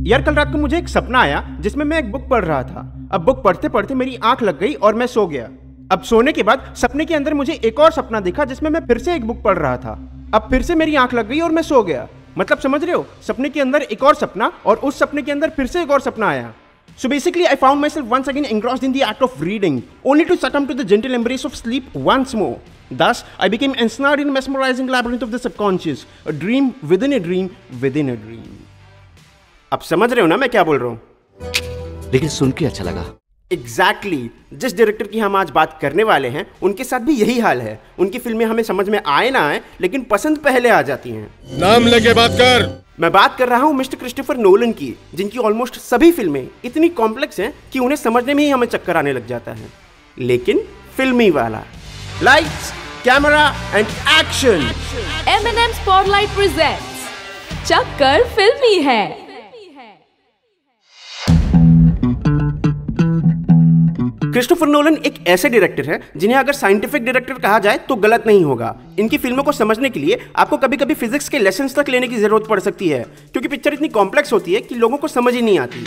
यार कल रात को मुझे एक सपना आया जिसमें मैं एक बुक पढ़ रहा था। अब बुक पढ़ते पढ़ते मेरी आंख लग गई और मैं सो गया। अब सोने के बाद सपने के अंदर मुझे एक और सपना दिखा जिसमें मैं फिर से एक बुक पढ़ रहा था। अब फिर से मेरी आंख लग गई और मैं सो गया। मतलब समझ रहे हो, सपने के अंदर एक और सपना और उस सपने के अंदर फिर से एक और सपना आया। So basically I found myself once again engrossed in the act of reading, only to succumb to the gentle embrace of sleep once more. Thus, I became ensnared in a mesmerizing labyrinth of the subconscious, a dream within a dream within a dream. अब समझ रहे हो ना मैं क्या बोल रहा हूँ? लेकिन सुन के अच्छा लगा। Exactly. जिस डायरेक्टर की हम आज बात करने वाले हैं उनके साथ भी यही हाल है। उनकी फिल्में हमें समझ में आए ना आए लेकिन पसंद पहले आ जाती हैं। नाम लेके बात कर। मैं बात कर रहा हूँ मिस्टर क्रिस्टोफर नोलन की, जिनकी ऑलमोस्ट सभी फिल्में इतनी कॉम्प्लेक्स हैं कि उन्हें समझने में ही हमें चक्कर आने लग जाता है, लेकिन फिल्मी वाला। Lights, camera and action. M&M Spotlight presents चक्कर फिल्मी है। क्रिस्टोफर नोलन एक ऐसे डायरेक्टर है जिन्हें अगर साइंटिफिक डायरेक्टर कहा जाए तो गलत नहीं होगा। इनकी फिल्मों को समझने के लिए आपको कभी कभी फिजिक्स के लेसन्स तक लेने की जरूरत पड़ सकती है, क्योंकि पिक्चर इतनी कॉम्प्लेक्स होती है कि लोगों को समझ ही नहीं आती।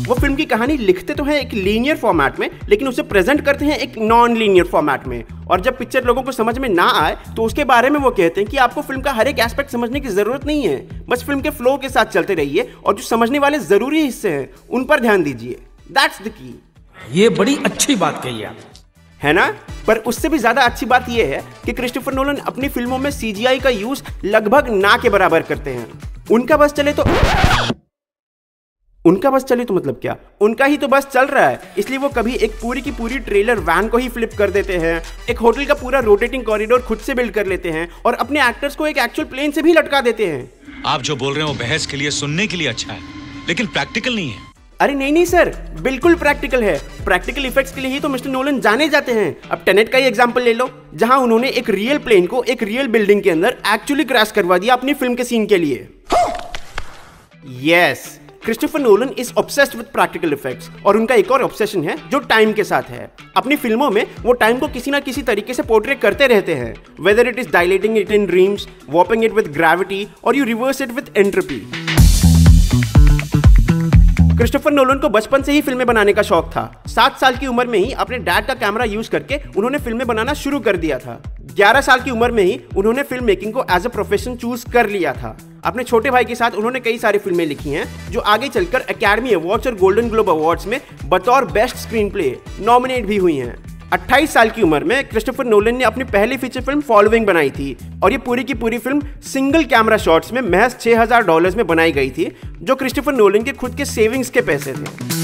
वो फिल्म की कहानी लिखते तो हैं एक लीनियर फॉर्मेट में, लेकिन उसे प्रेजेंट करते हैं एक नॉन लीनियर फॉर्मेट में। और जब पिक्चर लोगों को समझ में ना आए तो उसके बारे में वो कहते हैं कि आपको फिल्म का हर एक एस्पेक्ट समझने की जरूरत नहीं है, बस फिल्म के फ्लो के साथ चलते रहिए और जो समझने वाले जरूरी हिस्से हैं उन पर ध्यान दीजिए। That's the key. ये बड़ी अच्छी बात कही आप, है ना? पर उससे भी ज्यादा अच्छी बात यह है कि क्रिस्टोफर नोलन अपनी फिल्मों में CGI का यूज लगभग ना के बराबर करते हैं। उनका बस चले तो मतलब क्या, उनका ही तो बस चल रहा है, इसलिए वो कभी एक पूरी की पूरी ट्रेलर वैन को ही फ्लिप कर देते हैं, एक होटल का पूरा रोटेटिंग कॉरिडोर खुद से बिल्ड कर लेते हैं और अपने एक्टर्स को एक एक्चुअल प्लेन से भी लटका देते हैं। आप जो बोल रहे हैं वो बहस के लिए, सुनने के लिए अच्छा है, लेकिन प्रैक्टिकल नहीं है। अरे नहीं सर, बिल्कुल प्रैक्टिकल है। प्रैक्टिकल इफेक्ट्स के लिए ही तो मिस्टर नोलन जाने जाते हैं। अब टेनेट का ही एग्जांपल ले लो, जहां उन्होंने एक रियल प्लेन को एक रियल बिल्डिंग के अंदर एक्चुअली क्रैश करवा दिया अपनी फिल्म के सीन के लिए। Yes, Christopher Nolan is obsessed with practical effects और उनका एक और ऑब्सेशन है जो टाइम के साथ है। अपनी फिल्मों में वो टाइम को किसी ना किसी तरीके से पोर्ट्रेट करते रहते हैं, whether it is dilating it in dreams, warping it with gravity और you reverse it with entropy. Christopher Nolan को बचपन से ही फिल्में बनाने का शौक था। 7 साल की उम्र में ही अपने डैड का कैमरा यूज करके उन्होंने फिल्में बनाना शुरू कर दिया था। 11 साल की उम्र में ही उन्होंने फिल्म मेकिंग को एज अ प्रोफेशन चूज कर लिया था। अपने छोटे भाई के साथ उन्होंने कई सारी फिल्में लिखी हैं जो आगे चलकर एकेडमी अवार्ड्स और गोल्डन ग्लोब अवार्ड्स में बतौर बेस्ट स्क्रीन प्ले नॉमिनेट भी हुई हैं। 28 साल की उम्र में क्रिस्टोफर नोलन ने अपनी पहली फीचर फिल्म फॉलोइंग बनाई थी और ये पूरी की पूरी फिल्म सिंगल कैमरा शॉट्स में महज $6000 में बनाई गई थी, जो क्रिस्टोफर नोलन के खुद के सेविंग्स के पैसे थे।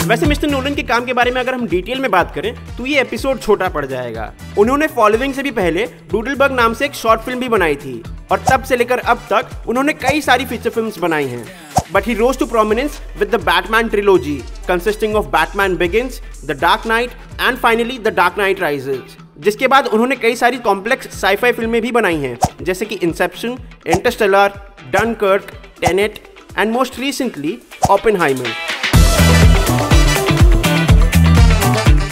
वैसे मिस्टर नोलन के काम के बारे में अगर हम डिटेल में बात करें तो ये एपिसोड छोटा पड़ जाएगा। उन्होंने फॉलोइंग से भी पहले डूडलबर्ग नाम से एक शॉर्ट फिल्म भी बनाई थी और तब से लेकर अब तक उन्होंने कई सारी फीचर फिल्म्स बनाई हैं। But he rose to prominence with the Batman trilogy, consisting of Batman Begins, The Dark Knight, and finally The Dark Knight Rises. जिसके बाद उन्होंने कई सारी कॉम्प्लेक्स साइफाई फिल्में भी बनाई हैं, जैसे कि Inception, Interstellar, Dunkirk, Tenet, and most recently Oppenheimer.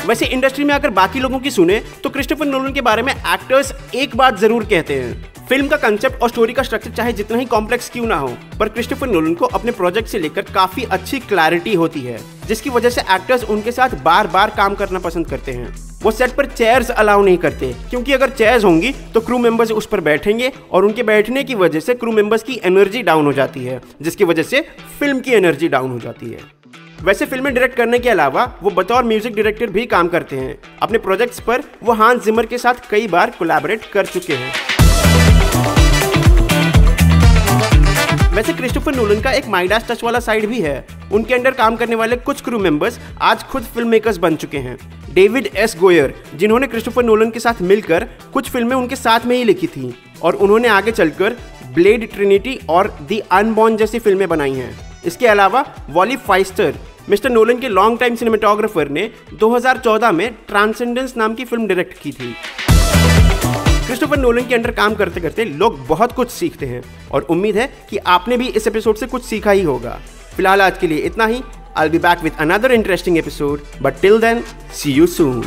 वैसे इंडस्ट्री में अगर बाकी लोगों की सुने तो क्रिस्टोफर नोलन के बारे में एक्टर्स एक बात जरूर कहते हैं, फिल्म का कंसेप्ट और स्टोरी का स्ट्रक्चर चाहे जितना ही कॉम्प्लेक्स क्यों ना हो, पर क्रिस्टोफर नोलन को अपने प्रोजेक्ट से लेकर काफी अच्छी क्लैरिटी होती है, जिसकी वजह से एक्टर्स उनके साथ बार बार काम करना पसंद करते हैं। वो सेट पर चेयर्स अलाउ नहीं करते, क्योंकि अगर चेयर्स होंगी तो क्रू मेंबर्स उस पर बैठेंगे और उनके बैठने की वजह से क्रू मेंबर्स की एनर्जी डाउन हो जाती है, जिसकी वजह से फिल्म की एनर्जी डाउन हो जाती है। वैसे फिल्में डायरेक्ट करने के अलावा वो बतौर म्यूजिक डायरेक्टर भी काम करते हैं। अपने प्रोजेक्ट्स पर वो हांस जिमर के साथ कई बार कोलैबोरेट कर चुके हैं। वैसे क्रिस्टोफर नोलन का एक माइडास टच वाला साइड भी है। उनके अंडर काम करने वाले कुछ क्रू मेंबर्स आज खुद फिल्म मेकर्स बन चुके हैं। डेविड एस गोयर, जिन्होंने क्रिस्टोफर नोलन के साथ मिलकर कुछ फिल्में उनके साथ में ही लिखी थी और उन्होंने आगे चलकर ब्लेड ट्रिनिटी और द अनबॉर्न जैसी फिल्में बनाई हैं। इसके अलावा वॉली फाइस्टर, मिस्टर नोलन के लॉन्ग टाइम सिनेमेटोग्राफर, ने 2014 में ट्रांसेंडेंस नाम की फिल्म डायरेक्ट की थी। क्रिस्टोफर नोलन के अंडर काम करते करते लोग बहुत कुछ सीखते हैं और उम्मीद है कि आपने भी इस एपिसोड से कुछ सीखा ही होगा। फिलहाल आज के लिए इतना ही। I'll be back with another interesting episode, but till then, see you soon.